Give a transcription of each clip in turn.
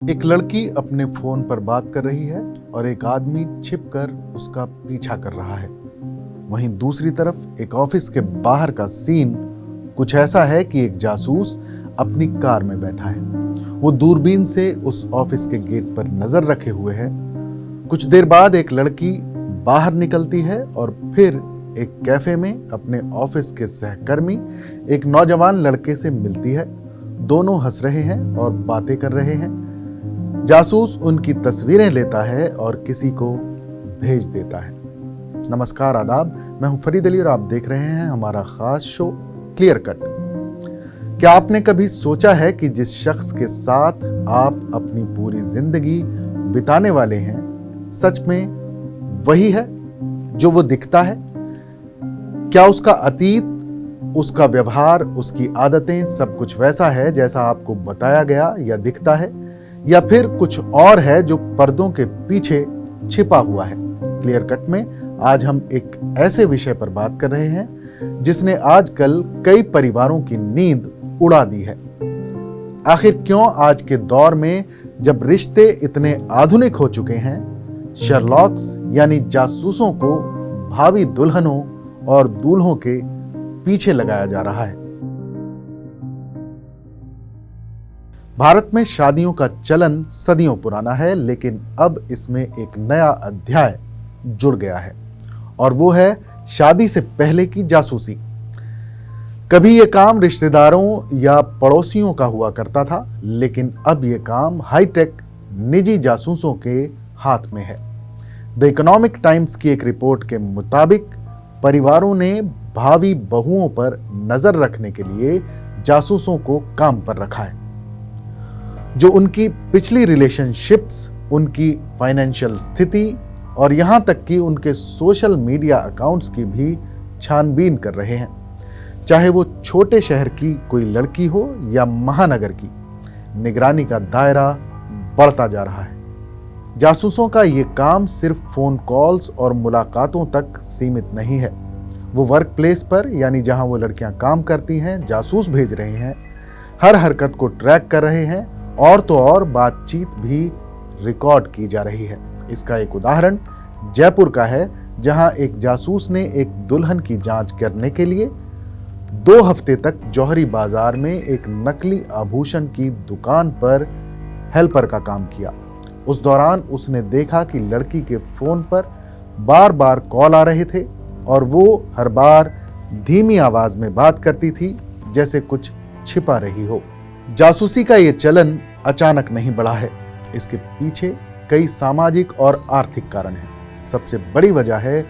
एक लड़की अपने फोन पर बात कर रही है और एक आदमी छिपकर उसका पीछा कर रहा है। वहीं दूसरी तरफ एक ऑफिस के बाहर का सीन कुछ ऐसा है कि एक जासूस अपनी कार में बैठा है। वो दूरबीन से उस ऑफिस के गेट पर नजर रखे हुए है। कुछ देर बाद एक लड़की बाहर निकलती है और फिर एक कैफे में अपने ऑफिस के सहकर्मी एक नौजवान लड़के से मिलती है। दोनों हंस रहे हैं और बातें कर रहे हैं। जासूस उनकी तस्वीरें लेता है और किसी को भेज देता है। नमस्कार, आदाब, मैं हूं फरीद अली और आप देख रहे हैं हमारा खास शो क्लियर कट। क्या आपने कभी सोचा है कि जिस शख्स के साथ आप अपनी पूरी जिंदगी बिताने वाले हैं, सच में वही है जो वो दिखता है? क्या उसका अतीत, उसका व्यवहार, उसकी आदतें सब कुछ वैसा है जैसा आपको बताया गया या दिखता है, या फिर कुछ और है जो पर्दों के पीछे छिपा हुआ है? क्लियर कट में आज हम एक ऐसे विषय पर बात कर रहे हैं जिसने आजकल कई परिवारों की नींद उड़ा दी है। आखिर क्यों आज के दौर में जब रिश्ते इतने आधुनिक हो चुके हैं, शर्लॉक्स यानी जासूसों को भावी दुल्हनों और दूल्हों के पीछे लगाया जा रहा है? भारत में शादियों का चलन सदियों पुराना है, लेकिन अब इसमें एक नया अध्याय जुड़ गया है और वो है शादी से पहले की जासूसी। कभी ये काम रिश्तेदारों या पड़ोसियों का हुआ करता था, लेकिन अब ये काम हाईटेक निजी जासूसों के हाथ में है। द इकोनॉमिक टाइम्स की एक रिपोर्ट के मुताबिक परिवारों ने भावी बहुओं पर नजर रखने के लिए जासूसों को काम पर रखा है, जो उनकी पिछली रिलेशनशिप्स, उनकी फाइनेंशियल स्थिति और यहां तक कि उनके सोशल मीडिया अकाउंट्स की भी छानबीन कर रहे हैं। चाहे वो छोटे शहर की कोई लड़की हो या महानगर की, निगरानी का दायरा बढ़ता जा रहा है। जासूसों का ये काम सिर्फ फोन कॉल्स और मुलाकातों तक सीमित नहीं है। वो वर्क प्लेस पर, यानी जहां वो लड़कियां काम करती हैं, जासूस भेज रहे हैं, हर हरकत को ट्रैक कर रहे हैं और तो और बातचीत भी रिकॉर्ड की जा रही है। इसका एक उदाहरण जयपुर का है, जहां एक जासूस ने एक दुल्हन की जांच करने के लिए 2 हफ्ते तक जौहरी बाजार में एक नकली आभूषण की दुकान पर हेल्पर का काम किया। उस दौरान उसने देखा कि लड़की के फोन पर बार बार कॉल आ रहे थे और वो हर बार धीमी आवाज में बात करती थी, जैसे कुछ छिपा रही हो। जासूसी का ये चलन अचानक नहीं बढ़ा है। इसके पीछे कई सामाजिक और आर्थिक कारण हैं। सबसे बड़ी वजह है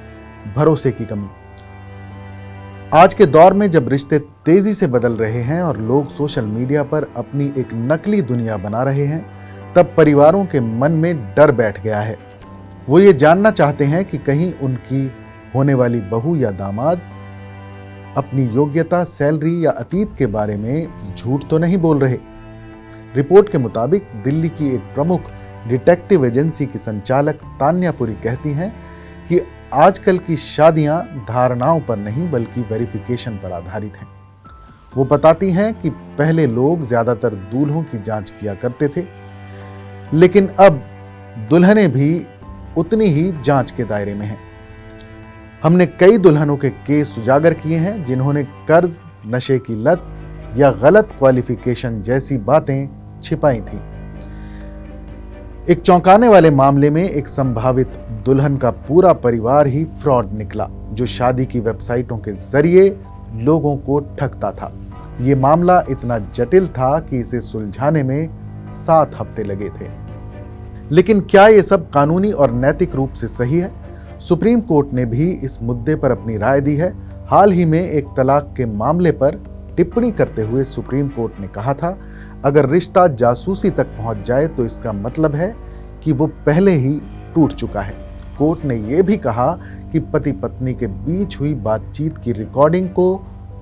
भरोसे की कमी। आज के दौर में जब रिश्ते तेजी से बदल रहे हैं और लोग सोशल मीडिया पर अपनी एक नकली दुनिया बना रहे हैं, तब परिवारों के मन में डर बैठ गया है। वो ये जानना चाहते हैं कि कहीं उनकी होने वाली बहू या दामाद अपनी योग्यता, सैलरी या अतीत के बारे में झूठ तो नहीं बोल रहे। रिपोर्ट के मुताबिक दिल्ली की एक प्रमुख डिटेक्टिव एजेंसी की संचालक तान्या पुरी कहती हैं कि आजकल की शादियां धारणाओं पर नहीं बल्कि वेरिफिकेशन पर आधारित हैं। वो बताती हैं कि पहले लोग ज्यादातर दूल्हों की जांच किया करते थे, लेकिन अब दुल्हनें भी उतनी ही जांच के दायरे में हैं। हमने कई दुल्हनों के केस उजागर किए हैं जिन्होंने कर्ज, नशे की लत या गलत क्वालिफिकेशन जैसी बातें छिपाई थीं। एक चौंकाने वाले मामले में एक संभावित दुल्हन का पूरा परिवार ही फ्रॉड निकला, जो शादी की वेबसाइटों के जरिए लोगों को ठगता था। यह मामला इतना जटिल था कि इसे सुलझाने में 7 हफ्ते लगे थे। लेकिन क्या यह सब कानूनी और नैतिक रूप से सही है? सुप्रीम कोर्ट ने भी इस मुद्दे पर अपनी राय दी है। हाल ही में एक तलाक के मामले पर टिप्पणी करते हुए सुप्रीम कोर्ट ने कहा था, अगर रिश्ता जासूसी तक पहुंच जाए तो इसका मतलब है कि वो पहले ही टूट चुका है। कोर्ट ने यह भी कहा कि पति पत्नी के बीच हुई बातचीत की रिकॉर्डिंग को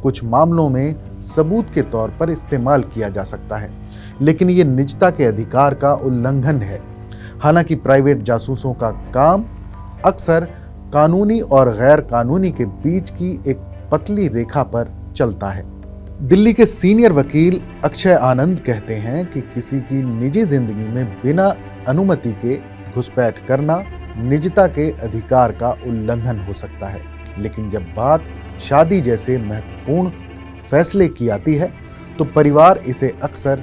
कुछ मामलों में सबूत के तौर पर इस्तेमाल किया जा सकता है, लेकिन ये निजता के अधिकार का उल्लंघन है। हालांकि प्राइवेट जासूसों का काम अक्सर कानूनी और गैर कानूनी के बीच की एक पतली रेखा पर चलता है। दिल्ली के सीनियर वकील अक्षय आनंद कहते हैं कि किसी की निजी जिंदगी में बिना अनुमति के घुसपैठ करना निजता के अधिकार का उल्लंघन हो सकता है, लेकिन जब बात शादी जैसे महत्वपूर्ण फैसले की आती है तो परिवार इसे अक्सर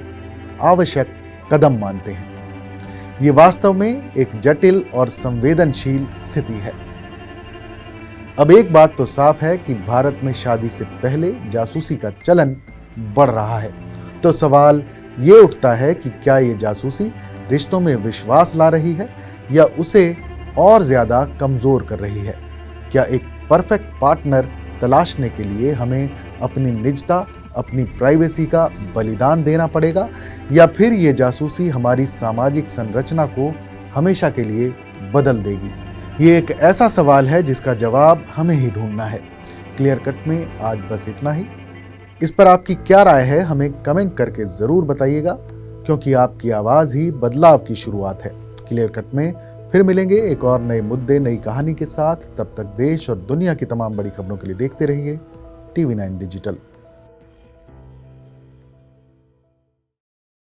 आवश्यक कदम मानते हैं। ये वास्तव में एक जटिल और संवेदनशील स्थिति है। अब एक बात तो साफ है कि भारत में शादी से पहले जासूसी का चलन बढ़ रहा है। तो सवाल ये उठता है कि क्या ये जासूसी रिश्तों में विश्वास ला रही है या उसे और ज्यादा कमजोर कर रही है? क्या एक परफेक्ट पार्टनर तलाशने के लिए हमें अपनी निजता, अपनी प्राइवेसी का बलिदान देना पड़ेगा, या फिर ये जासूसी हमारी सामाजिक संरचना को हमेशा के लिए बदल देगी? ये एक ऐसा सवाल है जिसका जवाब हमें ही ढूंढना है। क्लियर कट में आज बस इतना ही। इस पर आपकी क्या राय है हमें कमेंट करके जरूर बताइएगा, क्योंकि आपकी आवाज ही बदलाव की शुरुआत है। क्लियर कट में फिर मिलेंगे एक और नए मुद्दे, नई कहानी के साथ। तब तक देश और दुनिया की तमाम बड़ी खबरों के लिए देखते रहिए TV9 डिजिटल।